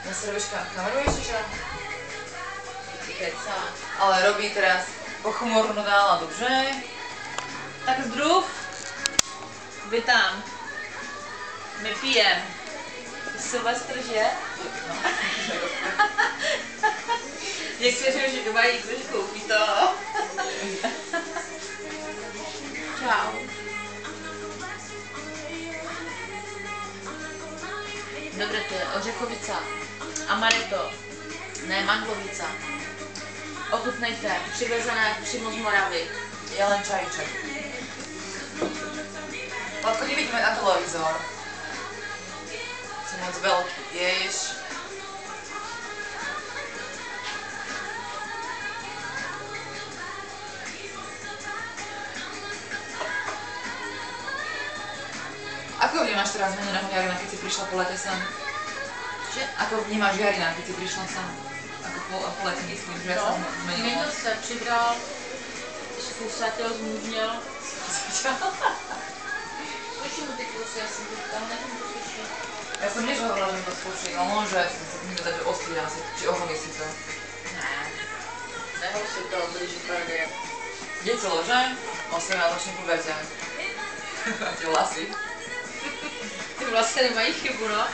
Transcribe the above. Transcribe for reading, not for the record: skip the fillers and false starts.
Nasleduješ kameru ještě, že? Keca. Ale robí teraz pochmurnou náladu, že? Tak zdrův. Vítám. My pijem. Silvestr, že? No. Někteří už mají, když koupí to. Čau. Dobré, to je ořechovica. Amaretto. Ne, mandlovica. Ochutnejte, přivezené přímo z Moravy. Je len čajíček. Látko, nevidíme na televizor. Si moc veľký, ješ. Ako vnímaš teraz zmeneného Jarina, keď si prišla po lete sem? Že? Ako vnímaš Jarina, keď si prišla sem? Ako po lete myslím, že sa zmenilo. Změnil se, přibral, zkusatil, zmužněl. Slyším ty kusy, já jsem to tam nevím, to slyším. Ja som tiež hovorila, že mi to skúši, no môže mi to dať ostrý asi, či oholí si to. Ne, nehol si to, blíží tvrdě. Děcilo, že? 18-roční pubertě. Máte vlasy. Ty vlastně nemají chybu, no.